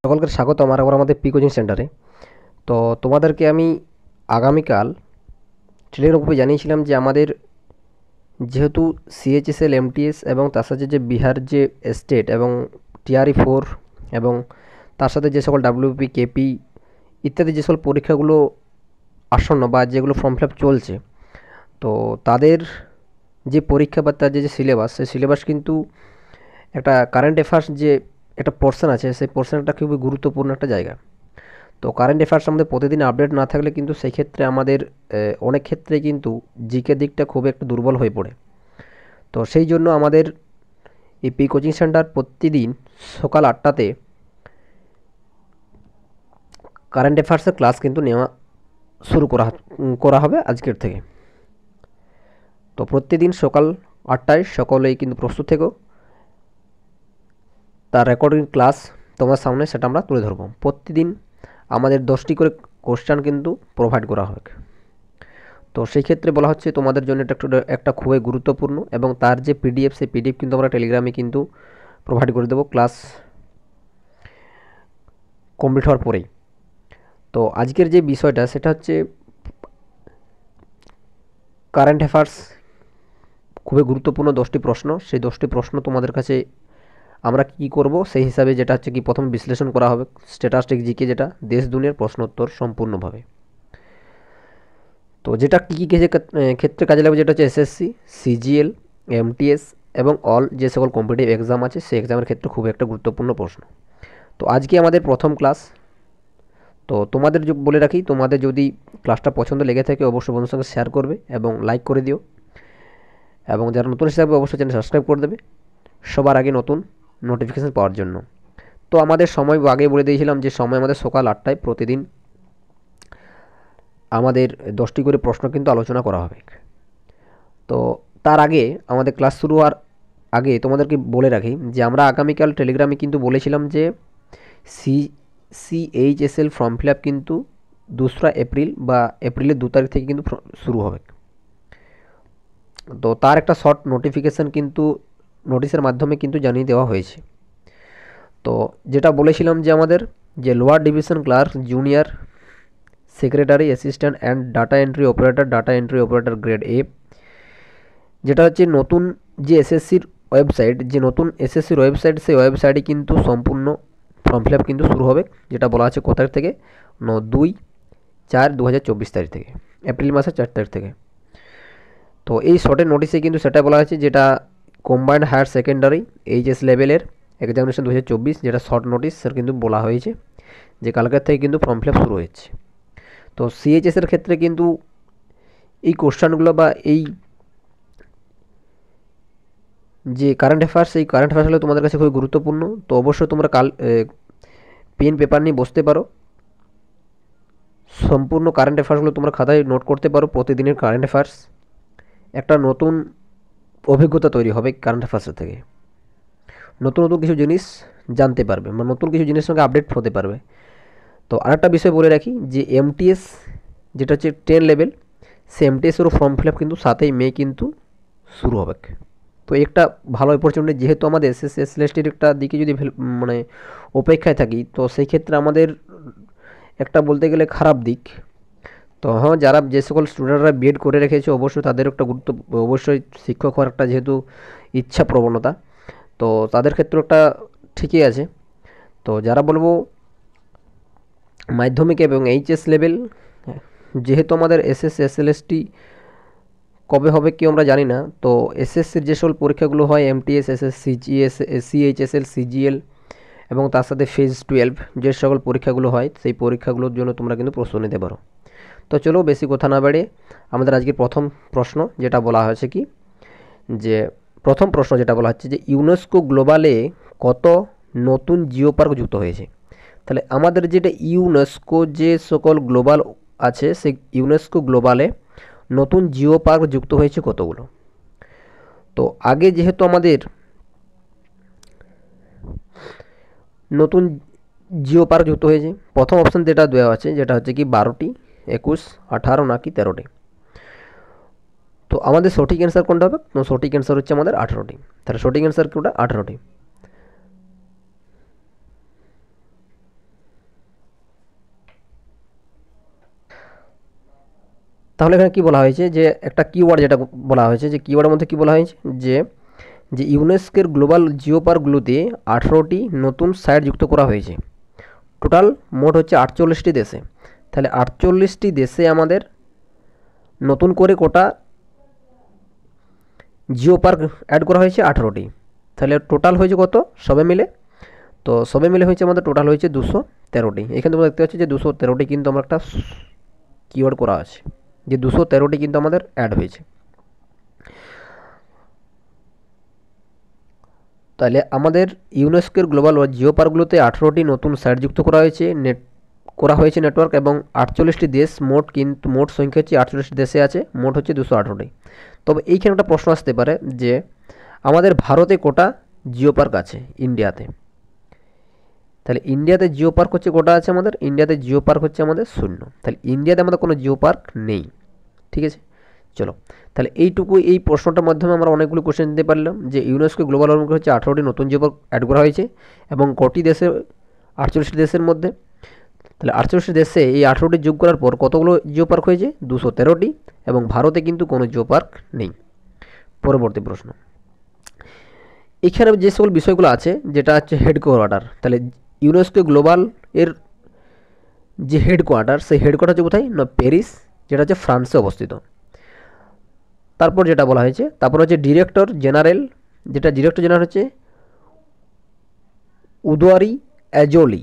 সকলকে স্বাগত আমার আবার আমাদের পি কোচিং সেন্টারে। তো তোমাদেরকে আমি আগামীকাল টেলিগ্রাম গ্রুপে জানিয়েছিলাম যে আমাদের যেহেতু সিএইচএসএল এমটিএস এবং তার সাথে যে বিহার যে স্টেট এবং টিআরই 4 এবং তার সাথে যে সকল ডাব্লিউপি কেপি ইত্যাদি যে সকল পরীক্ষাগুলো আসন্ন বা যেগুলো ফর্ম ফিল আপ চলছে, তো তাদের যে পরীক্ষা বা তার যে সিলেবাস, সেই সিলেবাস কিন্তু একটা কারেন্ট অ্যাফেয়ার্স যে একটা পোর্শন আছে, সেই পোর্শনটা খুবই গুরুত্বপূর্ণ একটা জায়গা। তো কারেন্ট অ্যাফেয়ার্স আমাদের প্রতিদিন আপডেট না থাকলে কিন্তু সেই ক্ষেত্রে আমাদের অনেক ক্ষেত্রে কিন্তু জিকে দিকটা খুব একটু দুর্বল হয়ে পড়ে। তো সেই জন্য আমাদের এই পি কোচিং সেন্টার প্রতিদিন সকাল 8টাতে কারেন্ট অ্যাফেয়ার্সের ক্লাস কিন্তু নেওয়া শুরু করা হবে আজকের থেকে। তো প্রতিদিন সকাল 8টায় সকলেই কিন্তু প্রস্তুত থেকো। তার রেকর্ডিং ক্লাস তোমার সামনে সেটা আমরা তুলে ধরবো। প্রতিদিন আমাদের 10টি করে কোশ্চেন কিন্তু প্রোভাইড করা হবে। তো সেই ক্ষেত্রে বলা হচ্ছে তোমাদের জন্য এটা একটা খুবই গুরুত্বপূর্ণ, এবং তার যে পিডিএফ, সেই পিডিএফ কিন্তু আমরা টেলিগ্রামে কিন্তু প্রোভাইড করে দেবো ক্লাস কমপ্লিট হওয়ার পরেই। তো আজকের যে বিষয়টা সেটা হচ্ছে কারেন্ট অ্যাফেয়ার্স, খুবই গুরুত্বপূর্ণ 10টি প্রশ্ন। সেই 10টি প্রশ্ন তোমাদের কাছে আমরা কী করব সেই হিসাবে, যেটা হচ্ছে কি প্রথম বিশ্লেষণ করা হবে স্ট্যাটিস্টিক জিকে, যেটা দেশ দুনিয়ার প্রশ্ন উত্তর সম্পূর্ণভাবে। তো যেটা কী কী ক্ষেত্রে কাজে লাগবে, যেটা হচ্ছে এসএসসি, সিজিএল, এমটিএস এবং অল যে সকল কম্পিটিটিভ এক্সাম আছে সেই এক্সামের ক্ষেত্রে খুব একটা গুরুত্বপূর্ণ প্রশ্ন। তো আজকে আমাদের প্রথম ক্লাস। তো তোমাদের বলে রাখি, তোমাদের যদি ক্লাসটা পছন্দ লেগে থাকে অবশ্যই বন্ধুর সঙ্গে শেয়ার করবে এবং লাইক করে দিও, এবং যারা নতুন হিসাবে অবশ্যই চ্যানেল সাবস্ক্রাইব করে দেবে সবার আগে নতুন নোটিফিকেশান পাওয়ার জন্য। তো আমাদের সময় আগে বলে দিয়েছিলাম যে সময় আমাদের সকাল 8টায় প্রতিদিন আমাদের 10টি করে প্রশ্ন কিন্তু আলোচনা করা হবে। তো তার আগে আমাদের ক্লাস শুরু হওয়ার আগে তোমাদেরকে বলে রাখি যে আমরা আগামীকাল টেলিগ্রামে কিন্তু বলেছিলাম যে সিএইচএসএল ফর্ম ফিল আপ কিন্তু 2রা এপ্রিল বা এপ্রিলের 2 তারিখ থেকে কিন্তু শুরু হবে। তো তার একটা শর্ট নোটিফিকেশান কিন্তু নোটিশের মাধ্যমে কিন্তু জানিয়ে দেওয়া হয়েছে। তো যেটা বলেছিলাম যে আমাদের যে lower division clerk, junior secretary, assistant and data entry operator grade A, যেটা হচ্ছে নতুন যে এসএসসির ওয়েবসাইট, যে নতুন এসএসসির ওয়েবসাইট, সেই ওয়েবসাইটে কিন্তু সম্পূর্ণ ফর্ম ফিল আপ কিন্তু শুরু হবে। যেটা বলা আছে কত তারিখ থেকে, 2/4/2024 তারিখ থেকে, এপ্রিল মাসের 4 তারিখ থেকে। তো এই শর্টের নোটিশে কিন্তু সেটা বলা হয়েছে, যেটা কম্বাইন্ড হায়ার সেকেন্ডারি এইচএস লেভেলের এক্সামিনেশন 2024, যেটা শর্ট নোটিশ স্যার কিন্তু বলা হয়েছে যে কালকের থেকে কিন্তু ফর্ম ফিল আপ শুরু হয়েছে। তো সিএইচএসের ক্ষেত্রে কিন্তু এই কোশ্চানগুলো বা এই যে কারেন্ট অ্যাফেয়ার্স, এই কারেন্ট অ্যাফেয়ার্সগুলো তোমাদের কাছে খুবই গুরুত্বপূর্ণ। তো অবশ্যই তোমরা কাল পেন পেপার নিয়ে বসতে পারো, সম্পূর্ণ কারেন্ট অ্যাফেয়ার্সগুলো তোমরা খাতায় নোট করতে পারো। প্রতিদিনের কারেন্ট অ্যাফেয়ার্স একটা নতুন অভিজ্ঞতা তৈরি হবে কারেন্ট অ্যাফেয়ার্সের থেকে। নতুন নতুন কিছু জিনিস জানতে পারবে, মানে নতুন কিছু জিনিসের সঙ্গে আপডেট হতে পারবে। তো আরেকটা বিষয় বলে রাখি যে এমটিএস, যেটা হচ্ছে 10 লেভেল, সে এমটিএসেরও ফর্ম ফিল আপ কিন্তু 7ই মে কিন্তু শুরু হবে। তো একটা ভালো অপরচুনিটি, যেহেতু আমাদের এসএসসি এসএলএসটির একটা দিকে যদি মানে অপেক্ষায় থাকি, তো সেই ক্ষেত্রে আমাদের একটা বলতে গেলে খারাপ দিক। তো হ্যাঁ, যারা যে সকল স্টুডেন্টরা বিএড করে রেখেছে অবশ্যই তাদের একটা অবশ্যই শিক্ষক হওয়ার একটা যেহেতু ইচ্ছা প্রবণতা, তো তাদের ক্ষেত্রে একটা ঠিকই আছে। তো যারা বলবো মাধ্যমিক এবং এইচএস লেভেল, যেহেতু আমাদের এসএসসি এসএলএসটি কবে হবে কেউ আমরা জানি না। তো এসএসসির যে সকল পরীক্ষাগুলো হয় এমটিএস, এসএসসি, সিএইচএসএল, সিজিএল এবং তার সাথে ফেজ 12 যে সকল পরীক্ষাগুলো হয়, সেই পরীক্ষাগুলোর জন্য তোমরা কিন্তু প্রস্তুতি নিতে পারো। তো চলো বেশি কথা না বাড়িয়ে আমাদের আজকের প্রথম প্রশ্ন, যেটা বলা হয়েছে কি, যে প্রথম প্রশ্ন যেটা বলা হচ্ছে যে ইউনেস্কো গ্লোবালে কত নতুন জিও পার্ক যুক্ত হয়েছে। তাহলে আমাদের যেটা ইউনেস্কো যে সকল গ্লোবাল আছে, সেই ইউনেস্কো গ্লোবালে নতুন জিও পার্ক যুক্ত হয়েছে কতগুলো। তো আগে যেহেতু আমাদের নতুন জিও পার্ক যুক্ত হয়েছে, প্রথম অপশান যেটা দেওয়া আছে যেটা হচ্ছে কি 12টি, 21, 18 নাকি 13টি। তো আমাদের সঠিক অ্যান্সার কোনটা হবে? সঠিক অ্যান্সার হচ্ছে আমাদের 18টি। তাহলে সঠিক অ্যান্সার কোনটা? 18টি। তাহলে এখানে কী বলা হয়েছে যে একটা কিওয়ার্ড যেটা বলা হয়েছে, যে কিওয়ার্ডের মধ্যে কী বলা হয়েছে যে যে ইউনেস্কোর গ্লোবাল জিও পার্কগুলোতে 18টি নতুন সাইট যুক্ত করা হয়েছে। টোটাল মোট হচ্ছে 48টি দেশে। তাহলে 48টি দেশে আমাদের নতুন করে কোটা জিও পার্ক অ্যাড করা হয়েছে 18টি। তাহলে টোটাল হয়েছে কত সবে মিলে? তো সবে মিলে হয়েছে আমাদের টোটাল হয়েছে 213টি। এখানে তোমরা দেখতে পাচ্ছ যে 213টি কিন্তু আমরা একটা কিওয়ার্ড করা আছে, যে 213টি কিন্তু আমাদের অ্যাড হয়েছে। তাহলে আমাদের ইউনেস্কোর গ্লোবাল জিও পার্কগুলোতে 18টি নতুন সাইট যুক্ত করা হয়েছে নেটওয়ার্ক, এবং 48টি দেশ মোট সংখ্যা হচ্ছে 48টি দেশে আছে, মোট হচ্ছে 218টি। তবে এইখানে একটা প্রশ্ন আসতে পারে যে আমাদের ভারতে কোটা জিও পার্ক আছে ইন্ডিয়াতে? তাহলে ইন্ডিয়াতে জিও পার্ক হচ্ছে কোটা আছে আমাদের, ইন্ডিয়াতে জিও পার্ক হচ্ছে আমাদের 0। তাহলে ইন্ডিয়াতে আমাদের কোনো জিও পার্ক নেই। ঠিক আছে, চলো তাহলে এই প্রশ্নটার মাধ্যমে আমরা অনেকগুলো কোশ্চেন দিতে পারলাম যে ইউনেস্কো গ্লোবাল ওয়ার্মিং হচ্ছে 18টি নতুন জিও পার্ক অ্যাড করা হয়েছে এবং কটি দেশে? 48টি দেশের মধ্যে। তাহলে 48টি দেশে এই 18টি যোগ করার পর কতগুলো জিও পার্ক হয়েছে? 213টি, এবং ভারতে কিন্তু কোনো জিও পার্ক নেই। পরবর্তী প্রশ্ন, এখানে যে সকল বিষয়গুলো আছে যেটা হচ্ছে হেডকোয়ার্টার, তাহলে ইউনেস্কো গ্লোবাল এর যে হেডকোয়ার্টার, সেই হেডকোয়ার্টার হচ্ছে কোথায়? না প্যারিস, যেটা হচ্ছে ফ্রান্সে অবস্থিত। তারপর যেটা বলা হয়েছে, তারপর হচ্ছে ডিরেক্টর জেনারেল, যেটা ডিরেক্টর জেনারেল হচ্ছে উদোয়ারি এজোলি।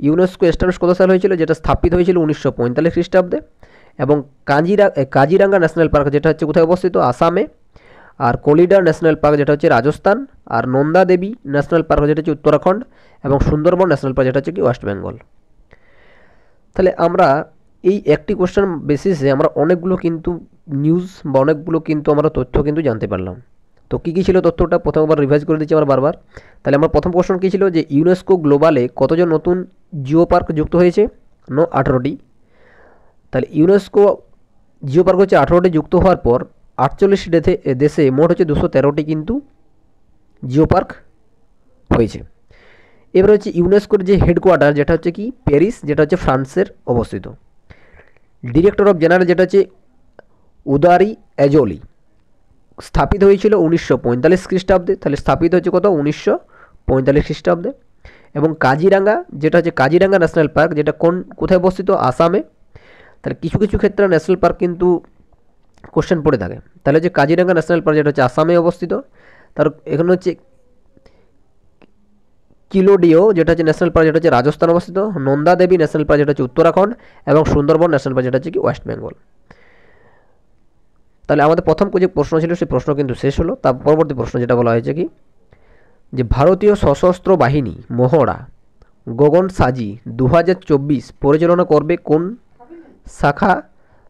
ইউনেস্কো এস্টাবলিশ কত সাল হয়েছিল? যেটা স্থাপিত হয়েছিল 1945 খ্রিস্টাব্দে। এবং কাজিরাঙ্গা ন্যাশনাল পার্ক, যেটা হচ্ছে কোথায় অবস্থিত? আসামে। আর কোলিডার ন্যাশনাল পার্ক, যেটা হচ্ছে রাজস্থান। আর নন্দা দেবী ন্যাশনাল পার্ক, যেটা হচ্ছে উত্তরাখণ্ড। এবং সুন্দরবন ন্যাশনাল পার্ক, যেটা হচ্ছে কি ওয়েস্ট বেঙ্গল। তাহলে আমরা এই একটি কোশ্চেন বেসিসে আমরা অনেকগুলো কিন্তু নিউজ বা অনেকগুলো কিন্তু আমরা তথ্য কিন্তু জানতে পারলাম। তো কী কী ছিল তথ্যটা প্রথমবার রিভাইজ করে দিচ্ছি আমরা বারবার। তাহলে আমার প্রথম কোশ্চেন কী ছিল? যে ইউনেস্কো গ্লোবালে কতজন নতুন জিও পার্ক যুক্ত হয়েছে? 18টি। তাহলে ইউনেস্কো জিও পার্ক হচ্ছে 18টি যুক্ত হওয়ার পর 48 দেশে মোট হচ্ছে 213টি কিন্তু জিও পার্ক হয়েছে। এবার হচ্ছে ইউনেস্কোর যে হেডকোয়ার্টার, যেটা হচ্ছে কি প্যারিস, যেটা হচ্ছে ফ্রান্সের অবস্থিত। ডিরেক্টর অফ জেনারেল, যেটা হচ্ছে উদারি এজোলি, স্থাপিত হয়েছিল 1945 খ্রিস্টাব্দে। তাহলে স্থাপিত হচ্ছে কত? 1945 খ্রিস্টাব্দে। এবং কাজিরাঙ্গা, যেটা হচ্ছে কাজিরাঙ্গা ন্যাশনাল পার্ক, যেটা কোথায় অবস্থিত? আসামে। তাহলে কিছু কিছু ক্ষেত্রে ন্যাশনাল পার্ক কিন্তু কোশ্চেন পড়ে থাকে। তাহলে যে কাজিরাঙ্গা ন্যাশনাল পার্ক, যেটা হচ্ছে আসামে অবস্থিত। তার এখানে হচ্ছে কিলোডিও, যেটা হচ্ছে ন্যাশনাল পার্ক, যেটা হচ্ছে রাজস্থান অবস্থিত। নন্দা দেবী ন্যাশনাল পার্ক, যেটা হচ্ছে উত্তরাখণ্ড। এবং সুন্দরবন ন্যাশনাল পার্ক, যেটা হচ্ছে কি ওয়েস্ট বেঙ্গল। তাহলে আমাদের প্রথম যে প্রশ্ন ছিল সেই প্রশ্ন কিন্তু শেষ হলো। তার পরবর্তী প্রশ্ন যেটা বলা হয়েছে কি, যে ভারতীয় সশস্ত্র বাহিনী মহড়া গগন সাজি 2024 পরিচালনা করবে কোন শাখা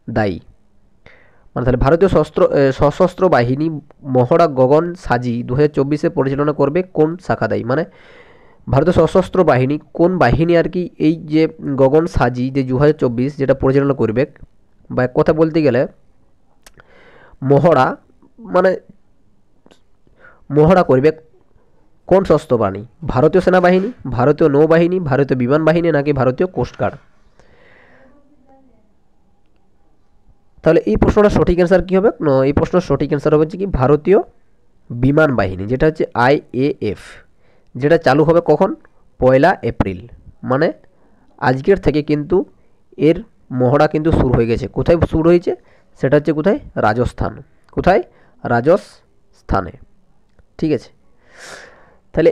দায়ী? মানে তাহলে ভারতীয় সশস্ত্র বাহিনী মহড়া গগন সাজি 2024 পরিচালনা করবে কোন শাখা দায়ী? মানে ভারতীয় সশস্ত্র বাহিনী কোন বাহিনী আর কি এই যে গগন সাজি যে 2024 যেটা পরিচালনা করবে, বা এক কথা বলতে গেলে মহড়া, মানে মহড়া করবে কোন সশস্ত্র বাহিনী? ভারতীয় সেনাবাহিনী, ভারতীয় নৌবাহিনী, ভারতীয় বিমান বাহিনী, নাকি ভারতীয় কোস্টগার্ড? তাহলে এই প্রশ্নটার সঠিক অ্যান্সার কী হবে? এই প্রশ্নের সঠিক অ্যান্সার হবে কি ভারতীয় বিমান বাহিনী, যেটা হচ্ছে IAF, যেটা চালু হবে কখন? 1 এপ্রিল। মানে আজকের থেকে কিন্তু এর মহড়া কিন্তু শুরু হয়ে গেছে। কোথায় শুরু হয়েছে? সেটা হচ্ছে কোথায়? রাজস্থান। কোথায়? রাজস্থানে। ঠিক আছে, তাহলে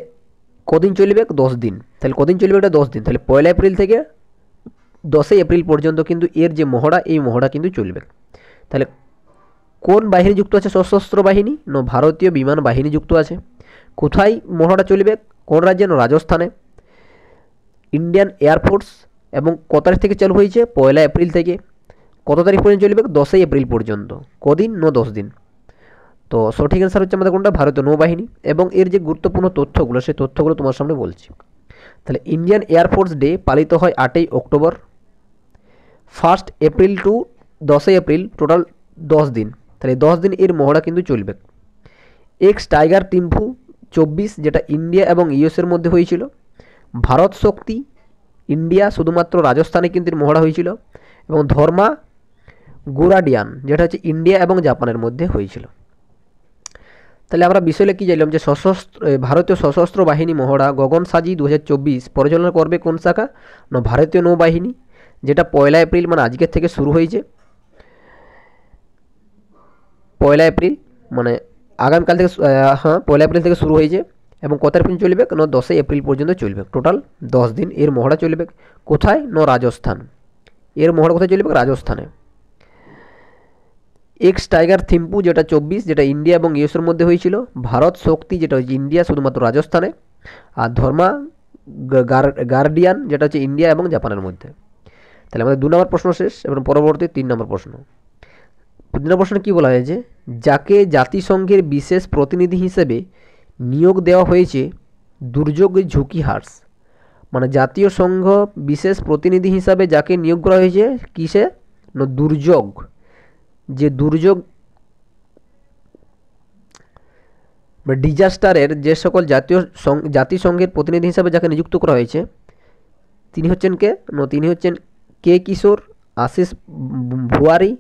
কদিন চলবে? 10 দিন। তাহলে কদিন চলবে? এটা 10 দিন। তাহলে 1 এপ্রিল থেকে 10 এপ্রিল পর্যন্ত কিন্তু এর যে মহড়া, এই মহড়া কিন্তু চলবে। তাহলে কোন বাহিনী যুক্ত আছে? সশস্ত্র বাহিনী, ভারতীয় বিমান বাহিনী যুক্ত আছে। কোথায় মহড়া চলবে? কোন রাজ্যে? রাজস্থানে। ইন্ডিয়ান এয়ারফোর্স, এবং কত তারিখ থেকে চালু হয়েছে? 1 এপ্রিল থেকে। কত তারিখ পর্যন্ত চলবে? 10 এপ্রিল পর্যন্ত। কদিন? 10 দিন। তো সঠিক অ্যান্সার হচ্ছে আমাদের কোনটা? ভারতীয় নৌবাহিনী। এবং এর যে গুরুত্বপূর্ণ তথ্যগুলো, সেই তথ্যগুলো তোমার সামনে বলছি। তাহলে ইন্ডিয়ান এয়ারফোর্স ডে পালিত হয় 8ই October. 1 April to 10 April, total 10 দিন। তাহলে 10 দিন এর মহড়া কিন্তু চলবে। এক্স টাইগার টিম্ফু 24, যেটা ইন্ডিয়া এবং ইউএসের মধ্যে হয়েছিল। ভারত শক্তি ইন্ডিয়া, শুধুমাত্র রাজস্থানে কিন্তু এর মহড়া হয়েছিল। এবং ধর্মা গোরাডিয়ান যেটা হচ্ছে ইন্ডিয়া এবং জাপানের মধ্যে হয়েছিল। তাহলে আমরা বিষয়ে কি জানলাম যে ভারতীয় সশস্ত্র বাহিনী মহড়া গগনসাজি 2024 পরিচালনা করবে কোন শাখা? না ভারতীয় নৌবাহিনী, যেটা 1 এপ্রিল মানে আজকের থেকে শুরু হয়েছে। 1 এপ্রিল মানে আগামীকাল থেকে, হ্যাঁ 1 এপ্রিল থেকে শুরু হয়েছে এবং কত এপ্রিল চলবে? না 10 এপ্রিল পর্যন্ত চলবে, টোটাল 10 দিন এর মহড়া চলবে। কোথায়? না রাজস্থান। এর মহড়া কোথায় চলবে? রাজস্থানে। এক্স টাইগার থিম্পু যেটা 24, যেটা ইন্ডিয়া এবং ইউএসের মধ্যে হয়েছিল। ভারত শক্তি যেটা হচ্ছে ইন্ডিয়া, শুধুমাত্র রাজস্থানে। আর ধর্মা গার্ডিয়ান যেটা হচ্ছে ইন্ডিয়া এবং জাপানের মধ্যে। তাহলে আমাদের 2 নম্বর প্রশ্ন শেষ। এবং পরবর্তী 3 নম্বর প্রশ্ন। 3 নম্বর প্রশ্নে কী বলা হয়েছে? যাকে জাতিসংঘের বিশেষ প্রতিনিধি হিসেবে নিয়োগ দেওয়া হয়েছে দুর্যোগ ঝুঁকি হ্রাস, মানে জাতীয় সংঘ বিশেষ প্রতিনিধি হিসাবে যাকে নিয়োগ করা হয়েছে কিসে? না দুর্যোগ, যে দুর্যোগ বা ডিজাস্টারের যে সকল জাতিসংঘের প্রতিনিধি হিসাবে যাকে নিযুক্ত করা হয়েছে তিনি হচ্ছেন কে? না তিনি হচ্ছেন কে কিশোর, আশিস ভুয়ারি,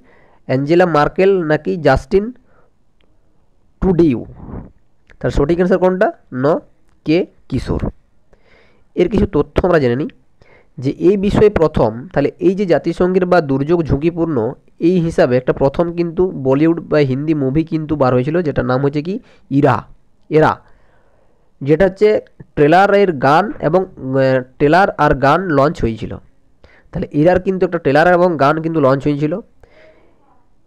অ্যাঞ্জেলা মার্কেল নাকি জাস্টিন ট্রুডিউ? তার সঠিক অ্যান্সার কোনটা? না কে কিশোর। এর কিছু তথ্য আমরা জেনে নিই যে এই বিষয়ে প্রথম, তাহলে এই যে জাতিসংঘের বা দুর্যোগ ঝুঁকিপূর্ণ এই হিসাবে একটা প্রথম কিন্তু বলিউড বা হিন্দি মুভি কিন্তু বার হয়েছিল, যেটার নাম হচ্ছে কি এরা, যেটা হচ্ছে ট্রেলারের গান এবং ট্রেলার আর গান লঞ্চ হয়েছিল। তাহলে এরার কিন্তু একটা ট্রেলার এবং গান কিন্তু লঞ্চ হয়েছিল।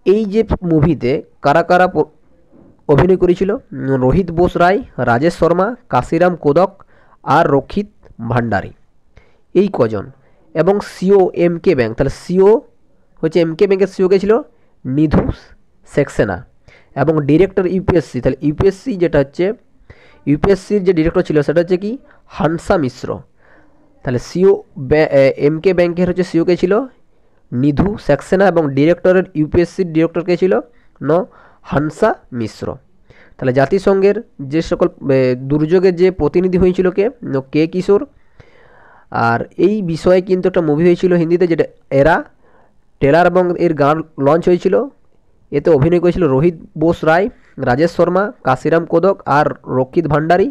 এই যে মুভিতে কারা কারা অভিনয় করেছিল? রোহিত বোস রায়, রাজেশ শর্মা, কাশিরাম কোদক আর রক্ষিত ভান্ডারী, এই কজন। এবং সিও এম কে ব্যাংক, তাহলে সিও হচ্ছে এম কে ব্যাংকের সিও কে ছিল নিধু সাক্সেনা। এবং ডিরেক্টর ইউপিএসসি, তাহলে ইউপিএসসি যেটা হচ্ছে ইউপিএসসির যে ডিরেক্টর ছিল সেটা হচ্ছে কি হানসা মিশ্র। তাহলে সিও এম কে ব্যাংকের হচ্ছে সিও কে ছিল নিধু সাক্সেনা এবং ডিরেক্টরের ইউপিএসসির ডিরেক্টর কে ছিল হানসা মিশ্র। তাহলে জাতিসংঘের যে সকল দুর্যোগের যে প্রতিনিধি হয়েছিল কে কিশোর। আর এই বিষয়ে কিন্তু একটা মুভি হয়েছিল হিন্দিতে, যেটা এরা, ট্রেলার এবং এর গান লঞ্চ হয়েছিল। এতে অভিনয় করেছিল রোহিত বোস রায়, রাজেশ শর্মা, কাশিরাম কোদক আর রক্ষিত ভান্ডারী।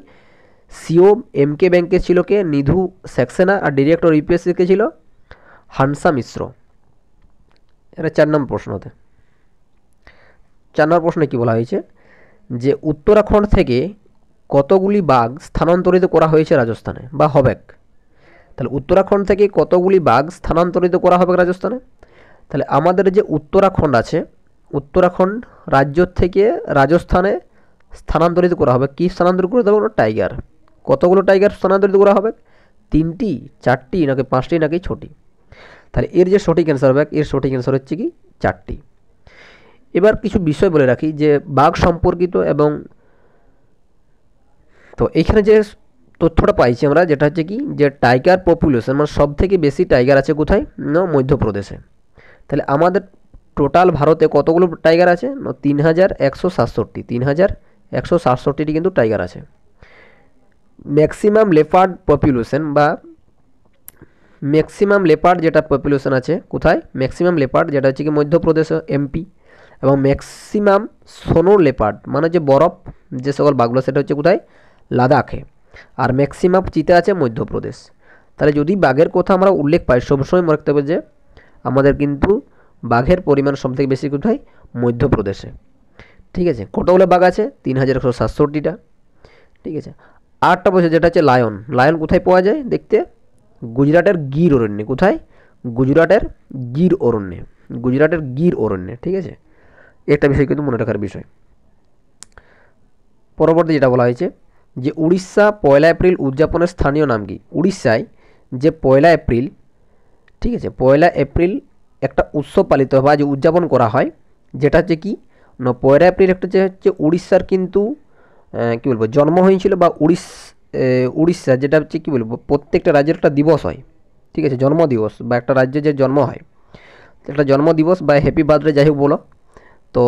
সিও এম কে ব্যাংকের ছিল কে নিধু সাক্সেনা আর ডিরেক্টর ইউপিএসসি কে ছিল হানসা মিশ্র। এটা 4 নম্বর প্রশ্নতে। 4 নম্বর প্রশ্নে কী বলা হয়েছে যে উত্তরাখণ্ড থেকে কতগুলি বাঘ স্থানান্তরিত করা হয়েছে রাজস্থানে বা হবে? তাহলে উত্তরাখণ্ড থেকে কতগুলি বাঘ স্থানান্তরিত করা হবে রাজস্থানে? তাহলে আমাদের যে উত্তরাখণ্ড আছে, উত্তরাখণ্ড রাজ্য থেকে রাজস্থানে স্থানান্তরিত করা হবে। কি স্থানান্তরিত করতে হবে? টাইগার। কতগুলো টাইগার স্থানান্তরিত করা হবে? 3টি, 4টি নাকি 5টি নাকি 6টি? তাহলে এর যে সঠিক অ্যান্সার হবে, এর সঠিক অ্যান্সার হচ্ছে কি 4টি। এবার কিছু বিষয় বলে রাখি যে বাঘ সম্পর্কিত, এবং তো এখানে যে তথ্যটা পাইছি আমরা, যেটা হচ্ছে কি যে টাইগার পপুলেশন মানে সব থেকে বেশি টাইগার আছে কোথায়? না মধ্যপ্রদেশে। তাহলে আমাদের টোটাল ভারতে কতগুলো টাইগার আছে? না 3167, 3167টি কিন্তু টাইগার আছে। ম্যাক্সিমাম লেপার্ড পপুলেশন বা ম্যাক্সিমাম লেপার্ড যেটা পপুলেশন আছে কোথায়? ম্যাক্সিমাম লেপার্ড যেটা হচ্ছে কি মধ্যপ্রদেশে, এমপি। এবং ম্যাক্সিমাম সোনো লেপার্ড মানে যে বরফ যে সকল বাঘগুলো, সেটা হচ্ছে কোথায়? লাদাখে। আর ম্যাক্সিমাম চিতা আছে মধ্যপ্রদেশ। তাহলে যদি বাঘের কথা আমরা উল্লেখ পাই, সবসময় মনে রাখতে হবে যে আমাদের কিন্তু বাঘের পরিমাণ সবথেকে বেশি কোথায়? মধ্যপ্রদেশে। ঠিক আছে, কতগুলো বাঘ আছে? 3167টা। ঠিক আছে, আরেকটা বলছে যেটা হচ্ছে লায়ন। লায়ন কোথায় পাওয়া যায় দেখতে? গুজরাটের গির অরণ্যে। কোথায়? গুজরাটের গির অরণ্যে, গুজরাটের গির অরণ্যে। ঠিক আছে, একটা বিষয় কিন্তু মনে রাখার বিষয়। পরবর্তী যেটা বলা হয়েছে যে উড়িষ্যা 1 এপ্রিল উদযাপনের স্থানীয় নাম কি? উড়িষ্যায় যে 1 এপ্রিল, ঠিক আছে, 1 এপ্রিল একটা উৎসব পালিত হয় বা যে উদযাপন করা হয়, যেটা হচ্ছে কি না 1 এপ্রিল একটা যে হচ্ছে উড়িষ্যার কিন্তু কী বলবো জন্ম হয়েছিল, বা উড়িষ্যা যেটা হচ্ছে কী বলবো প্রত্যেকটা রাজ্যের একটা দিবস হয়। ঠিক আছে, জন্মদিবস বা একটা রাজ্যে যে জন্ম হয় একটা জন্মদিবস বা হ্যাপি বার্থডে যাই হোক বলো। তো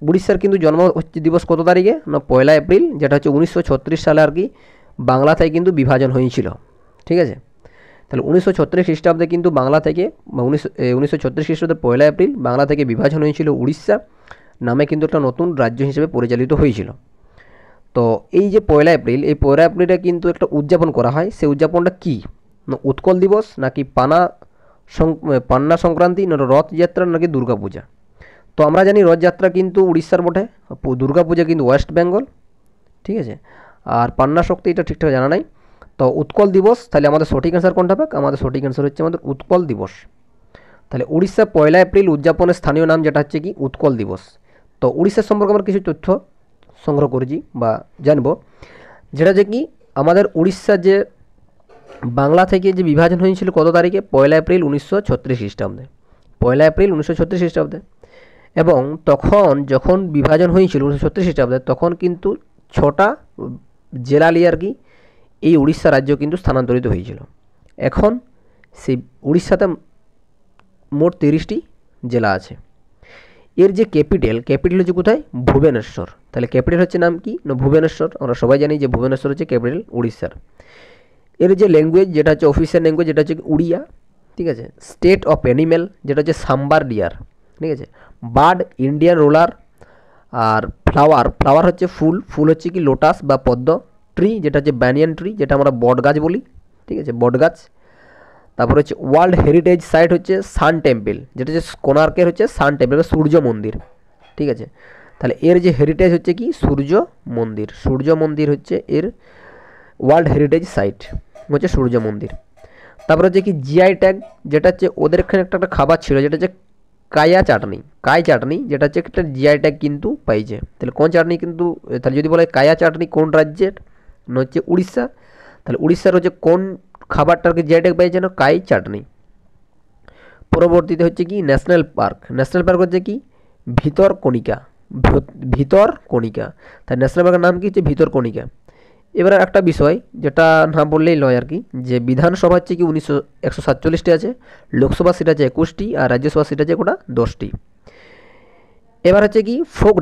উড়িষ্যার কিন্তু জন্ম হচ্ছে দিবস কত তারিখে? না 1 এপ্রিল, যেটা হচ্ছে 1936 সালে আর কি বাংলাতে কিন্তু বিভাজন হয়েছিল। ঠিক আছে, তাহলে 1936 খ্রিস্টাব্দে কিন্তু বাংলা থেকে 1936 খ্রিস্টাব্দের 1 এপ্রিল বাংলা থেকে বিভাজন হয়েছিল, উড়িষ্যা নামে কিন্তু একটা নতুন রাজ্য হিসেবে পরিচালিত হয়েছিল। তো এই যে 1 এপ্রিল, এই 1 এপ্রিলে কিন্তু একটা উদযাপন করা হয়। সেই উদযাপনটা কী? না উৎকল দিবস, নাকি পান্না সংক্রান্তি, না রথযাত্রা, নাকি দুর্গাপূজা। তো আমরা জানি রথযাত্রা কিন্তু উড়িষ্যার বটে, দুর্গাপূজা কিন্তু ওয়েস্ট বেঙ্গল, ঠিক আছে। আর পান্না শক্তি এটা ঠিকঠাক জানা নাই। তো উৎকল দিবস, তাহলে আমাদের সঠিক অ্যান্সার কোনটা হবে? আমাদের সঠিক অ্যান্সার হচ্ছে আমাদের উৎকল দিবস। তাহলে উড়িষ্যা 1 এপ্রিল উদযাপনের স্থানীয় নাম যেটা হচ্ছে কি উৎকল দিবস। তো উড়িষ্যার সম্পর্কে আমরা কিছু তথ্য সংগ্রহ করেছি বা জানবো, যেটা যে কি আমাদের উড়িষ্যা যে বাংলা থেকে যে বিভাজন হয়েছিল কত তারিখে? 1 এপ্রিল 1936 খ্রিস্টাব্দে, 1 এপ্রিল 1936 খ্রিস্টাব্দে। এবং তখন যখন বিভাজন হয়েছিল 1936 খ্রিস্টাব্দে, তখন কিন্তু 6টা জেলা নিয়ে আর কি এই উড়িষ্যা রাজ্য কিন্তু স্থানান্তরিত হয়েছিল। এখন সেই উড়িষ্যাতে মোট 30টি জেলা আছে। এর যে ক্যাপিটাল হচ্ছে কোথায়? ভুবনেশ্বর। তাহলে ক্যাপিটাল হচ্ছে নাম কি? না ভুবনেশ্বর। আমরা সবাই জানি যে ভুবনেশ্বর হচ্ছে ক্যাপিটাল উড়িষ্যার। এর যে ল্যাঙ্গুয়েজ যেটা হচ্ছে অফিসিয়াল ল্যাঙ্গুয়েজ যেটা হচ্ছে উড়িয়া, ঠিক আছে। স্টেট অফ অ্যানিম্যাল যেটা হচ্ছে সাম্বার ডিয়ার, ঠিক আছে। Bird Indian roller. আর ফ্লাওয়ার হচ্ছে ফুল হচ্ছে কি লোটাস বা পদ্ম। ট্রি যেটা হচ্ছে ব্যানিয়ান ট্রি, যেটা আমরা বট গাছ বলি, ঠিক আছে, বট গাছ। তারপর হচ্ছে ওয়ার্ল্ড হেরিটেজ সাইট হচ্ছে সান টেম্পল, যেটা হচ্ছে কোণার্কের হচ্ছে সান টেম্পল বা সূর্য মন্দির, ঠিক আছে। তাহলে এর যে হেরিটেজ হচ্ছে কি সূর্য মন্দির হচ্ছে এর ওয়ার্ল্ড হেরিটেজ সাইট হচ্ছে সূর্য মন্দির। তারপর হচ্ছে কি জিআই ট্যাগ, যেটা হচ্ছে ওদের এখানে একটা খাবার ছিল যেটা হচ্ছে কাই চাটনি, যেটা হচ্ছে একটা জিআই ট্যাগ কিন্তু পাইছে। তাহলে কোন চাটনি কিন্তু, তাহলে যদি বলে কায়া চাটনি কোন রাজ্যের? না হচ্ছে উড়িষ্যা। তাহলে উড়িষ্যার হচ্ছে কোন খাবারটাকে জিআই ট্যাগ পাইছে? না কাই চাটনি। পরবর্তীতে হচ্ছে কি ন্যাশনাল পার্ক হচ্ছে কি ভিতরকণিকা। তাই ন্যাশনাল পার্কের নাম কি হচ্ছে ভিতরকণিকা। এবারে একটা বিষয় যেটা না বললেই নয় আর কি, যে বিধানসভা হচ্ছে কি 147টি আছে, লোকসভা সিট আছে 21টি, আর রাজ্যসভা সিট আছে কোটা 10টি। এবার হচ্ছে কি ফোক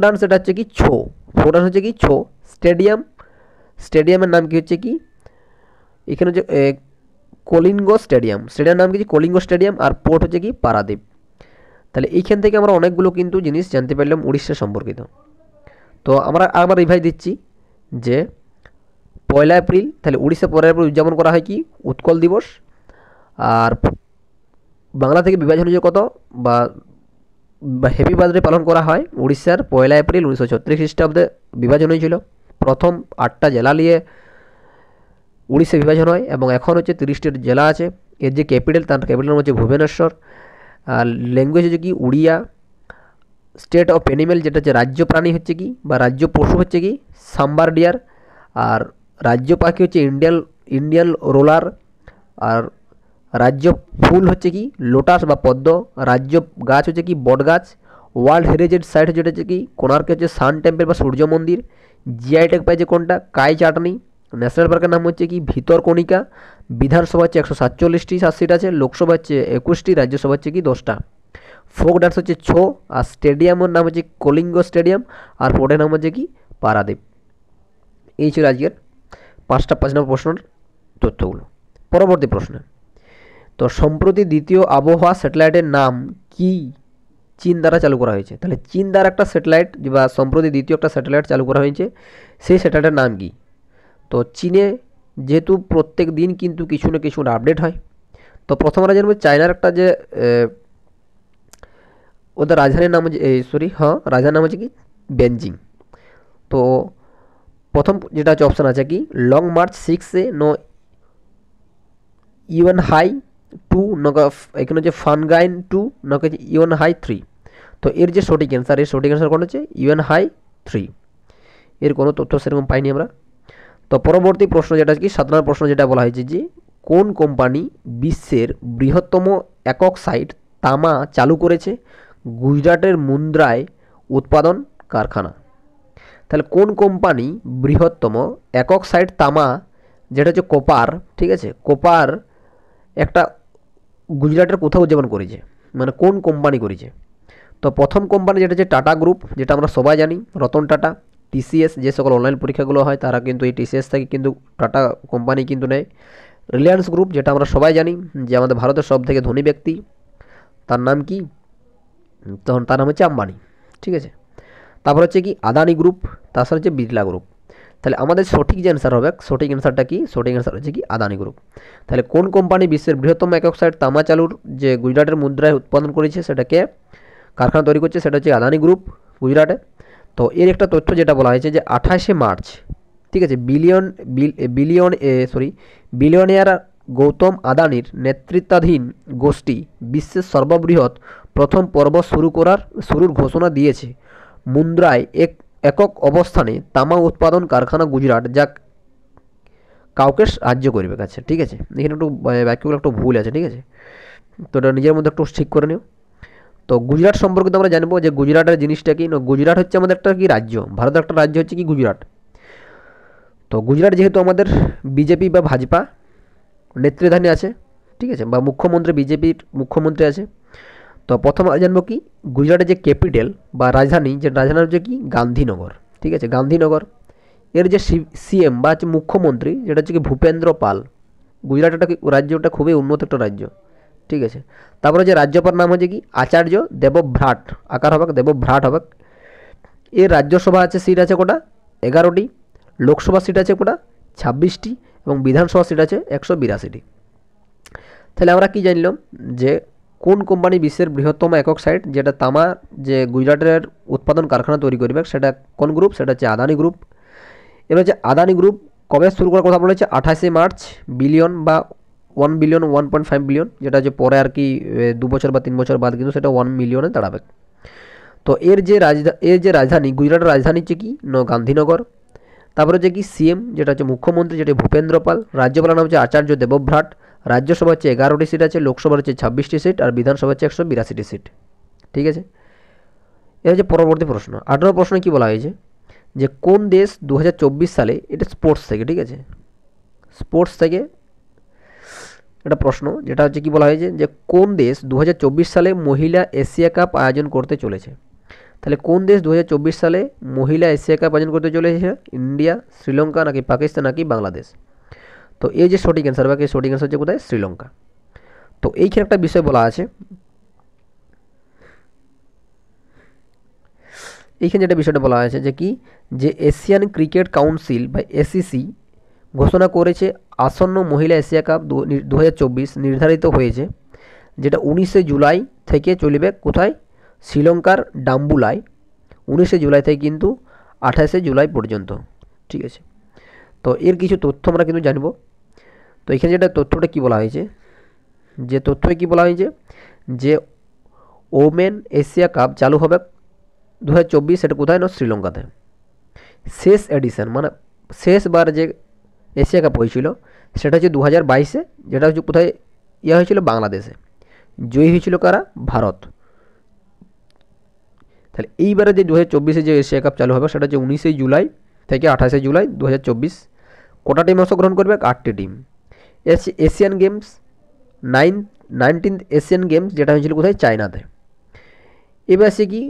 ডান্স এটা হচ্ছে কি ছৌ। স্টেডিয়ামের নাম কি হচ্ছে কি, এখানে হচ্ছে কলিঙ্গ স্টেডিয়ামের নাম কি কলিঙ্গ স্টেডিয়াম। আর পোর্ট হচ্ছে কি পারাদ্বীপ। তাহলে এইখান থেকে আমরা অনেকগুলো কিন্তু জিনিস জানতে পারলাম উড়িষ্যা সম্পর্কিত। তো আমরা আবার রিভাইজ দিচ্ছি যে 1 এপ্রিল, তাহলে উড়িষ্যা 1 এপ্রিল উদযাপন করা হয় কি উৎকল দিবস। আর বাংলা থেকে বিভাজন হয়েছে কত বা হ্যাপি বার্থডে পালন করা হয় উড়িষ্যার 1 এপ্রিল 1936 খ্রিস্টাব্দে বিভাজন হয়েছিল। প্রথম 8টা জেলা নিয়ে উড়িষ্যা বিভাজন হয় এবং এখন হচ্ছে 30টি জেলা আছে। এর যে তার ক্যাপিটাল নাম হচ্ছে ভুবনেশ্বর। আর ল্যাঙ্গুয়েজ হচ্ছে কি উড়িয়া। স্টেট অফ অ্যানিম্যাল যেটা হচ্ছে রাজ্য প্রাণী হচ্ছে কি বা রাজ্য পশু হচ্ছে কি সাম্বার ডিয়ার। আর রাজ্য পাখি হচ্ছে ইন্ডিয়ান রোলার। আর রাজ্য ফুল হচ্ছে কি লোটাস বা পদ্ম। রাজ্য গাছ হচ্ছে কি বট গাছ। ওয়ার্ল্ড হেরিটেজ সাইট যেটা হচ্ছে কি কোণার্কে হচ্ছে সান টেম্পল বা সূর্য মন্দির। জিআই ট্যাগ পাইছে কোনটা? কাই চাটনি। ন্যাশনাল পার্কের নাম হচ্ছে কি ভিতরকণিকা। বিধানসভা হচ্ছে 147টি সিট আছে, লোকসভা হচ্ছে 21টি, রাজ্যসভা হচ্ছে কি 10টা। ফোক ডান্স হচ্ছে ছৌ। আর স্টেডিয়ামের নাম হচ্ছে কলিঙ্গ স্টেডিয়াম। আর পোর্টের নাম হচ্ছে কি পারাদ্বীপ। এই ছিল আজকের 5 নম্বর প্রশ্নের তথ্যগুলো। পরবর্তী প্রশ্ন, তো সম্প্রতি দ্বিতীয় আবহাওয়া স্যাটেলাইটের নাম কি চীন দ্বারা চালু করা হয়েছে? তাহলে চীন দ্বারা একটা স্যাটেলাইট বা সম্প্রতি দ্বিতীয় একটা স্যাটেলাইট চালু করা হয়েছে, সেই স্যাটেলাইটের নাম কি? তো চীনে যেহেতু প্রত্যেক দিন কিন্তু কিছু না কিছু আপডেট হয়, তো প্রথম আমরা জানবো চায়নার একটা যে ওদের রাজধানীর নাম হচ্ছে রাজধানীর নাম হচ্ছে কি বেজিং। তো প্রথম যেটা হচ্ছে অপশান আছে কি লং মার্চ 6 নো ইউএন হাই 2 এখানে হচ্ছে ফানগাইন 2 নকে ইউএন হাই 3। তো এর যে সঠিক অ্যান্সার কোন হচ্ছে ইউএন হাই 3। এর কোনো তথ্য সেরকম পাইনি আমরা। তো পরবর্তী প্রশ্ন যেটা কি 7 নম্বর প্রশ্ন যেটা বলা হয়েছে যে কোন কোম্পানি বিশ্বের বৃহত্তম একক সাইট তামা চালু করেছে গুজরাটের মুন্দ্রায় উৎপাদন কারখানা? তাহলে কোন কোম্পানি বৃহত্তম একক সাইট তামা যেটা হচ্ছে কোপার, ঠিক আছে, কোপার একটা গুজরাটের কোথাও উদযাপন করেছে, মানে কোন কোম্পানি করেছে? তো প্রথম কোম্পানি যেটা হচ্ছে টাটা গ্রুপ, যেটা আমরা সবাই জানি রতন টাটা। টিসিএস যে সকল অনলাইন পরীক্ষাগুলো হয় তারা কিন্তু এই টিসিএস থেকে কিন্তু টাটা কোম্পানি কিন্তু নেয়। রিলায়েন্স গ্রুপ, যেটা আমরা সবাই জানি যে আমাদের ভারতের সব থেকে ধনী ব্যক্তি, তার নাম কি? তখন তার নাম হচ্ছে আম্বানি। ঠিক আছে, তারপর হচ্ছে কি আদানি গ্রুপ, তাছাড়া হচ্ছে বিড়লা গ্রুপ। তাহলে আমাদের সঠিক যে অ্যান্সার হবে, সঠিক অ্যান্সারটা কি? সঠিক অ্যান্সার হচ্ছে কি আদানি গ্রুপ। তাহলে কোন কোম্পানি বিশ্বের বৃহত্তম একক সাইট তামা চালুর যে গুজরাটের মুদ্রায় উৎপাদন করেছে, সেটাকে কারখানা তৈরি করছে, সেটা হচ্ছে আদানি গ্রুপ গুজরাটে। তো এর একটা তথ্য যেটা বলা হয়েছে যে 28শে মার্চ, ঠিক আছে, বিলিয়নিয়ার গৌতম আদানির নেতৃত্বাধীন গোষ্ঠী বিশ্বের সর্ববৃহৎ প্রথম পর্ব শুরুর ঘোষণা দিয়েছে মুন্দ্রায় একক অবস্থানে তামা উৎপাদন কারখানা গুজরাট, যা কাউকে সাহায্য করবে কাছে। ঠিক আছে, এখানে একটু বাক্যগুলো একটু ভুল আছে। ঠিক আছে, তো এটা নিজের মধ্যে একটু ঠিক করে নিও। তো গুজরাট সম্পর্কে তো আমরা জানবো যে গুজরাটের জিনিসটা কি না, গুজরাট হচ্ছে আমাদের একটা কি রাজ্য, ভারতের একটা রাজ্য হচ্ছে কি গুজরাট। তো গুজরাট যেহেতু আমাদের বিজেপি বা ভাজপা নেতৃত্বাধীনে আছে, ঠিক আছে, বা মুখ্যমন্ত্রী বিজেপির মুখ্যমন্ত্রী আছে। তো প্রথম জানবো কি গুজরাটের যে ক্যাপিটাল বা রাজধানী, যে রাজধানী হচ্ছে কি গান্ধীনগর। ঠিক আছে, গান্ধীনগর। এর যে সিএম বা হচ্ছে মুখ্যমন্ত্রী, যেটা হচ্ছে কি ভূপেন্দ্র পাল। গুজরাট একটা রাজ্যটা খুবই উন্নত একটা রাজ্য। ঠিক আছে, তারপরে যে রাজ্যপাল নাম হচ্ছে কি আচার্য দেবভ্রাট, আকার হবে দেবভ্রাট হবে। এর রাজ্যসভা আছে সিট আছে কোটা 11টি, লোকসভা সিট আছে কোটা 26টি, এবং বিধানসভা সিট আছে 182টি। তাহলে আমরা কি জানলাম যে কোন কোম্পানি বিশ্বের বৃহত্তম একক সাইট যেটা তামা যে গুজরাটের উৎপাদন কারখানা তৈরি করবে, সেটা কোন গ্রুপ? সেটা হচ্ছে আদানি গ্রুপ। এবার হচ্ছে আদানি গ্রুপ কবে শুরু করার কথা বলেছে? 28শে মার্চ। বিলিয়ন বা 1 বিলিয়ন 1.5 বিলিয়ন, যেটা হচ্ছে পরে আর কি 2 বছর বা 3 বছর বাদ কিন্তু সেটা 1 মিলিয়নে দাঁড়াবে। তো এর যে রাজধানী, গুজরাটের রাজধানী হচ্ছে কি গান্ধীনগর। তারপরে হচ্ছে কি সিএম, যেটা হচ্ছে মুখ্যমন্ত্রী, যেটা ভূপেন্দ্র পাল। রাজ্যপালের নাম হচ্ছে আচার্য দেবভ্রাট। রাজ্যসভা হচ্ছে 11টি সিট আছে, লোকসভার হচ্ছে 26টি সিট, আর বিধানসভা হচ্ছে 182টি সিট। ঠিক আছে, এর হচ্ছে পরবর্তী প্রশ্ন। 18 প্রশ্ন কি বলা হয়েছে যে কোন দেশ 2024 সালে, এটা স্পোর্টস থেকে, ঠিক আছে, স্পোর্টস থেকে একটা প্রশ্ন, যেটা হচ্ছে কি বলা হয়েছে যে কোন দেশ 2024 সালে মহিলা এশিয়া কাপ আয়োজন করতে চলেছে। তাহলে কোন দেশ 2024 সালে মহিলা এশিয়া কাপ আয়োজন করতে চলেছে? ইন্ডিয়া, শ্রীলঙ্কা, নাকি পাকিস্তান, নাকি বাংলাদেশ? তো এই যে সঠিক অ্যান্সার, বাকি সঠিক অ্যান্সার হচ্ছে কোথায়? শ্রীলঙ্কা। তো এইখানে একটা বিষয় বলা আছে, এইখানে যেটা বিষয়টা বলা হয়েছে যে কি যে এশিয়ান ক্রিকেট কাউন্সিল বা এসিসি ঘোষণা করেছে আসন্ন মহিলা এশিয়া কাপ 2024 নির্ধারিত হয়েছে, যেটা 19শে জুলাই থেকে চলবে কোথায়? শ্রীলঙ্কার ডাম্বুলায়। 19শে জুলাই থেকে কিন্তু 28শে জুলাই পর্যন্ত। ঠিক আছে, তো এর কিছু তথ্য আমরা কিন্তু জানবো। তো এখানে যেটা তথ্যটা কি বলা হয়েছে, যে তথ্যে কি বলা হয়েছে যে ওমেন এশিয়া কাপ চালু হবে 2024, সেটা কোথায়? না শ্রীলঙ্কাতে। শেষ এডিশন মানে শেষবার যে এশিয়া কাপ হয়েছিল সেটা হচ্ছে 2022-এ, যেটা হচ্ছে কোথায় হয়েছিল? বাংলাদেশে। জয়ী হয়েছিল কারা? ভারত। তাহলে এইবারে যে 2024-এ যে এশিয়া কাপ চালু হবে সেটা হচ্ছে 19শে জুলাই থেকে 28শে জুলাই 2024। কটা টিম অংশগ্রহণ করবে? 8টি team. Asian games 19th Asian games, যেটা হয়েছিল কোথায়? চায়নাতে। এবার সে কি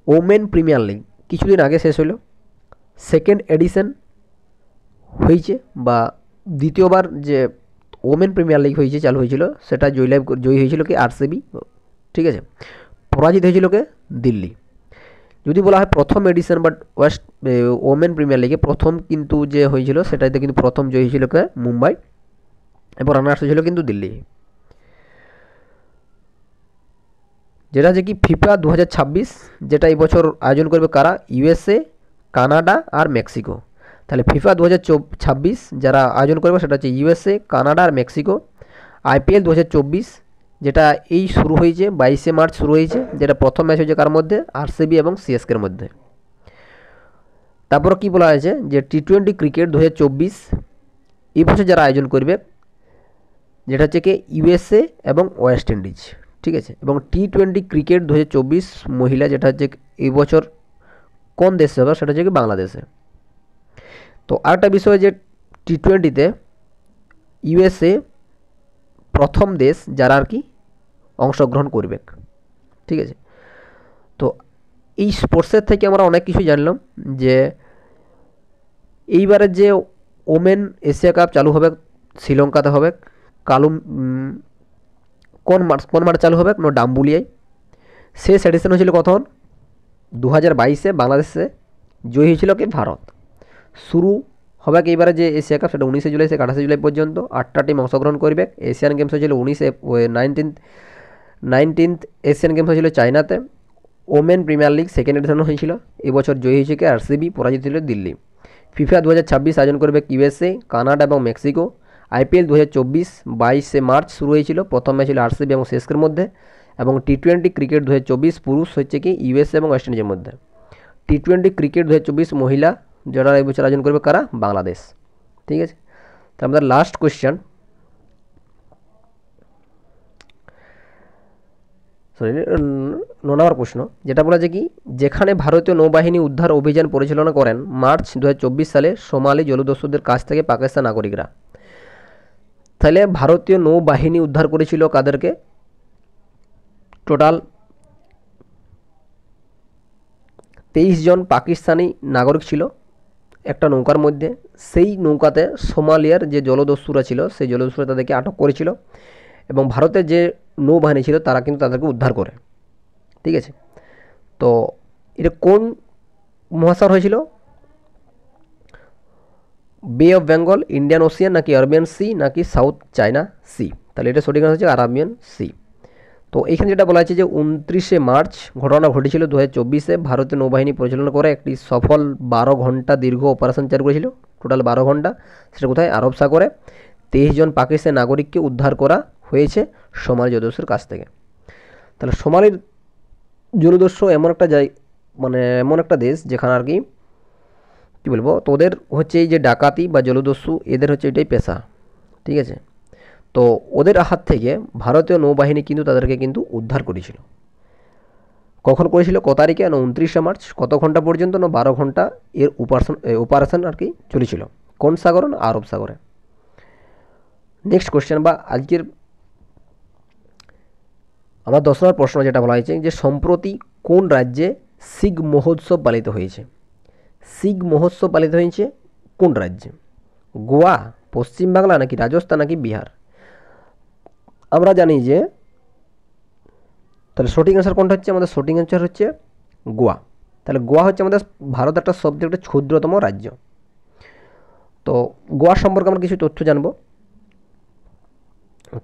ওমেন প্রিমিয়ার লিগ কিছুদিন আগে শেষ হলো, সেকেন্ড এডিশন হয়েছে, বা দ্বিতীয়বার যে ওমেন প্রিমিয়ার লিগ হয়েছে চালু হয়েছিল, সেটা জয়ী হয়েছিল কি? আরসিবি। ঠিক আছে, পরাজিত হয়েছিল কে? দিল্লি। যদি বলা হয় প্রথম এডিশন বা ওমেন প্রিমিয়ার লিগে প্রথম কিন্তু যে হয়েছিল, সেটাতে কিন্তু প্রথম জয়ী হয়েছিল কে? মুম্বাই, এবং রানার্স হয়েছিল কিন্তু দিল্লি। যেটা হচ্ছে কি ফিফা 2026, যেটা এই বছর আয়োজন করবে কারা? ইউএসএ, কানাডা আর মেক্সিকো। তাহলে ফিফা 2026 যারা আয়োজন করবে সেটা হচ্ছে ইউএসএ, কানাডা আর মেক্সিকো। আইপিএল 2024, যেটা এই শুরু হয়েছে 22শে মার্চ শুরু হয়েছে, যেটা প্রথম ম্যাচ হয়েছে কার মধ্যে? আরসিবি এবং সিএসকের মধ্যে। তারপর কি বলা হয়েছে যে টি20 ক্রিকেট 2024 এই বছর যারা আয়োজন করবে, যেটা হচ্ছে কি ইউএসএ এবং ওয়েস্ট ইন্ডিজ। ঠিক আছে, এবং টি20 ক্রিকেট 2024 মহিলা, যেটা হচ্ছে এই বছর কোন দেশে হবে? সেটা হচ্ছে কি বাংলাদেশে। তো আরেকটা বিষয় যে টি20-তে ইউএসএ প্রথম দেশ যারা আর কি অংশগ্রহণ করবে। ঠিক আছে, তো এই স্পোর্টসের থেকে আমরা অনেক কিছু জানলাম, যে এইবারে যে ওমেন এশিয়া কাপ চালু হবে শ্রীলঙ্কাতে হবে। কালুম কোন মাঠে চালু হবে? ডাম্বুলিয়ায়। শেষ এডিশন হয়েছিল কখন? 2022-এ বাংলাদেশে জয়ী হয়েছিল কি? ভারত। শুরু হবে কি এবারে যে এশিয়া কাপ, সেটা 19শে জুলাই থেকে 28শে জুলাই পর্যন্ত 8টা টিম অংশগ্রহণ করবে। এশিয়ান গেমস হয়েছিল 19th এশিয়ান গেমস হয়েছিল চায়নাতে। Women premier league second addition হয়েছিল। এবছর জয়ী হয়েছে কি? আরসিবি, পরাজিত ছিল দিল্লি। ফিফা 2026 আয়োজন করবে ইউএসএ, কানাডা এবং মেক্সিকো। আইপিএল 2024 22শে মার্চ শুরু হয়েছিল। প্রথম ম্যাচ ছিল আরসিবি এবং সিএসকের মধ্যে। এবং টি-20 ক্রিকেট 2024 পুরুষ হচ্ছে কি ইউএসএ এবং ওয়েস্ট ইন্ডিজের মধ্যে। টি-20 ক্রিকেট 2024 মহিলা, যেটা এবছর আয়োজন করবে কারা? বাংলাদেশ। ঠিক আছে, তো আমাদের লাস্ট কোয়েশ্চেন, সরি 9 নম্বর প্রশ্ন, যেটা বলা যায় কি, যেখানে ভারতীয় নৌবাহিনী উদ্ধার অভিযান পরিচালনা করেন মার্চ 2024 সালে সোমালি জলদস্যুদের কাছ থেকে পাকিস্তান নাগরিকরা। তাহলে ভারতীয় নৌবাহিনী উদ্ধার করেছিল কাদেরকে? টোটাল 23 জন পাকিস্তানি নাগরিক ছিল একটা নৌকার মধ্যে। সেই নৌকাতে সোমালিয়ার যে জলদস্যুরা ছিল, সেই জলদস্যুরা তাদেরকে আটক করেছিল এবং ভারতের যে নৌবাহিনী ছিল তারা কিন্তু তাদেরকে উদ্ধার করে। ঠিক আছে, তো এটা কোন মহাসাগর হয়েছিল? বে অফ বেঙ্গল, ইন্ডিয়ান ওশিয়ান, নাকি আরবিয়ান সি, নাকি সাউথ চায়না সি? তাহলে এটা সঠিক হচ্ছে আরাবিয়ান সি। তো এখানে যেটা বলা হয়েছে যে 29শে মার্চ ঘটনা ঘটেছিল 2024-এ। ভারতীয় নৌবাহিনী পরিচালনা করে একটি সফল 12 ঘন্টা দীর্ঘ অপারেশন চালু করেছিল, টোটাল 12 ঘন্টা। সেটা কোথায়? আরব সাগরে। 23 জন পাকিস্তানি নাগরিককে উদ্ধার করা হয়েছে সোমালি জলদস্যুর কাছ থেকে। তাহলে সোমালির জলদস্যু এমন একটা এমন একটা দেশ যেখানে আর কি কী বলবো, তো ওদের হচ্ছে এই যে ডাকাতি বা জলদস্যু, এদের হচ্ছে এটাই পেশা। ঠিক আছে, তো ওদের হাত থেকে ভারতীয় নৌবাহিনী কিন্তু তাদেরকে কিন্তু উদ্ধার করেছিল। কখন করেছিল? কত তারিখে? 29শে মার্চ। কত ঘন্টা পর্যন্ত? 12 ঘন্টা এর অপারেশন আর কি চলেছিল। কোন সাগরে? আরব সাগরে। নেক্সট কোশ্চেন বা আজকের আমার 10 নম্বর প্রশ্ন, যেটা বলা হয়েছে যে সম্প্রতি কোন রাজ্যে শিখ মহোৎসব পালিত হয়েছে? শিখ মহোৎসব পালিত হয়েছে কোন রাজ্যে? গোয়া, পশ্চিমবাংলা, নাকি রাজস্থান, নাকি বিহার? আমরা জানি যে, তাহলে সঠিক অ্যান্সার কোনটা হচ্ছে? আমাদের সঠিক অ্যান্সার হচ্ছে গোয়া। তাহলে গোয়া হচ্ছে আমাদের ভারত একটা সবচেয়ে একটা ক্ষুদ্রতম রাজ্য। তো গোয়া সম্পর্কে আমরা কিছু তথ্য জানব।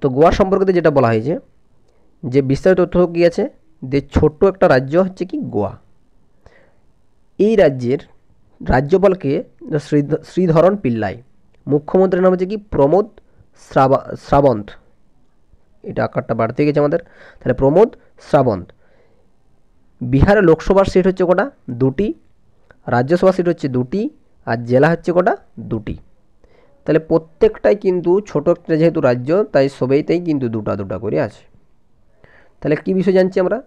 তো গোয়া সম্পর্কে যেটা বলা হয়েছে, যে বিস্তারিত তথ্য কী আছে, যে ছোট্ট একটা রাজ্য হচ্ছে কি গোয়া। এই রাজ্যের রাজ্যপালকে শ্রীধরন পিল্লাই। মুখ্যমন্ত্রীর নাম হচ্ছে কি? প্রমোদ শ্রাবন্ত। এটা আকারটা বাড়তে গেছে আমাদের। তাহলে প্রমোদ শ্রাবন্ত। বিহারের লোকসভার সিট হচ্ছে কটা? 2টি। রাজ্যসভা সিট হচ্ছে 2টি। আর জেলা হচ্ছে কটা? 2টি। তাহলে প্রত্যেকটাই কিন্তু ছোটো একটা যেহেতু রাজ্য, তাই সবাইতেই কিন্তু দুটা দুটা করে আছে। তাহলে কী বিষয় জানছি আমরা?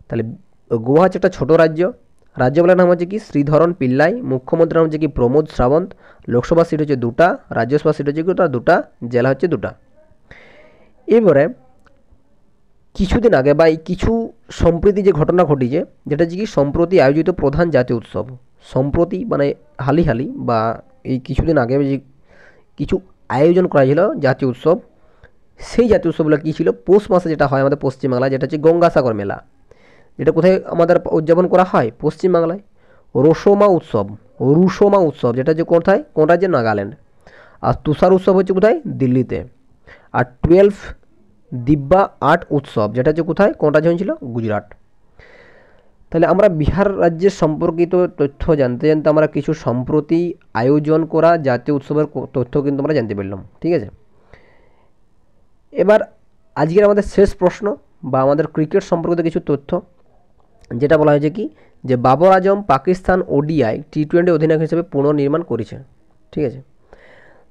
তাহলে গোয়া হচ্ছে একটা ছোটো রাজ্য। রাজ্যপালের নাম হচ্ছে কি? শ্রীধরন পিল্লাই। মুখ্যমন্ত্রীর নাম হচ্ছে কি? প্রমোদ শ্রাবন্ত। লোকসভা সিট হচ্ছে 2টা, রাজ্যসভা সিট হচ্ছে কটা? 2টা, জেলা হচ্ছে 2টা। এবারে কিছুদিন আগে বা এই কিছু সম্প্রতি যে ঘটনা ঘটেছে, যেটা হচ্ছে কি সম্প্রতি আয়োজিত প্রধান জাতীয় উৎসব। সম্প্রতি মানে হালি বা এই কিছুদিন আগে যে কিছু আয়োজন করা ছিল জাতীয় উৎসব, সেই জাতীয় উৎসবগুলো কী ছিল? পৌষ মাসে যেটা হয় আমাদের পশ্চিমবাংলায়, যেটা হচ্ছে গঙ্গাসাগর মেলা। এটা কোথায় আমাদের উদযাপন করা হয়? পশ্চিমবাংলায়। রুশোমা উৎসব যেটা হচ্ছে কোথায়? কোন রাজ্যে? নাগাল্যান্ড। আর তুষার উৎসব হচ্ছে কোথায়? দিল্লিতে। আর 12 দিব্যা আর্ট উৎসব যেটা হচ্ছে কোথায়? কোন রাজ্যে হয়েছিল? গুজরাট। তাহলে আমরা বিহার রাজ্যের সম্পর্কিত তথ্য জানতে জানতে আমরা কিছু সম্প্রতি আয়োজন করা জাতীয় উৎসবের তথ্য কিন্তু আমরা জানতে পারলাম। ঠিক আছে, এবার আজকের আমাদের শেষ প্রশ্ন বা আমাদের ক্রিকেট সম্পর্কিত কিছু তথ্য, যেটা বলা হয়েছে কি, যে বাবর আজম পাকিস্তান ওডিআই টি-20 অধিনায়ক হিসেবে পুনর্নির্মাণ করেছে। ঠিক আছে,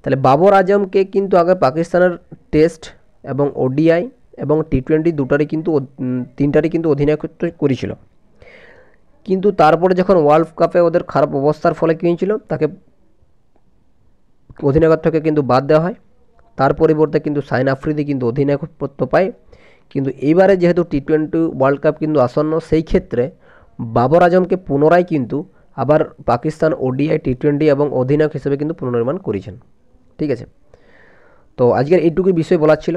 তাহলে বাবর আজমকে কিন্তু আগে পাকিস্তানের টেস্ট এবং ওডিআই এবং টি-20 তিনটারই কিন্তু অধিনায়কত্ব করেছিল। কিন্তু তারপরে যখন ওয়ার্ল্ড কাপে ওদের খারাপ অবস্থার ফলে কী হয়েছিল, তাকে অধিনায়কত্ব থেকে কিন্তু বাদ দেওয়া হয়। তার পরিবর্তে কিন্তু শাহিন আফ্রিদি কিন্তু অধিনায়কত্ব পায়। কিন্তু এইবারে যেহেতু টি-20 ওয়ার্ল্ড কাপ কিন্তু আসন্ন, সেই ক্ষেত্রে বাবর আজমকে পুনরায় কিন্তু আবার পাকিস্তান ওডিআই টি-20 এবং অধিনায়ক হিসেবে কিন্তু পুনর্নির্মাণ করেছেন। ঠিক আছে, তো আজকের এইটুকুই বিষয় বলার ছিল।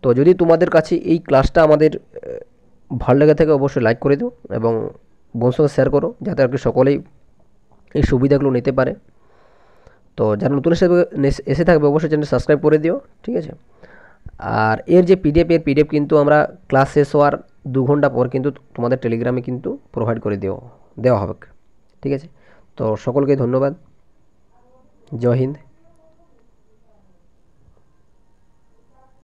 তো যদি তোমাদের কাছে এই ক্লাসটা আমাদের ভালো লেগে থাকে অবশ্যই লাইক করে দিও এবং বন্ধুর সঙ্গে শেয়ার করো, যাতে আর কি সকলেই এই সুবিধাগুলো নিতে পারে। তো যারা নতুন এসে থাকবে অবশ্যই চ্যানেল সাবস্ক্রাইব করে দিও, ঠিক আছে। আর এর যে পিডিএফ কিন্তু আমরা ক্লাস শেষ হওয়ার 2 ঘন্টা পর কিন্তু তোমাদের টেলিগ্রামে কিন্তু প্রোভাইড করে দেওয়া হবে, ঠিক আছে। তো সকলকে ধন্যবাদ। জয় হিন্দ।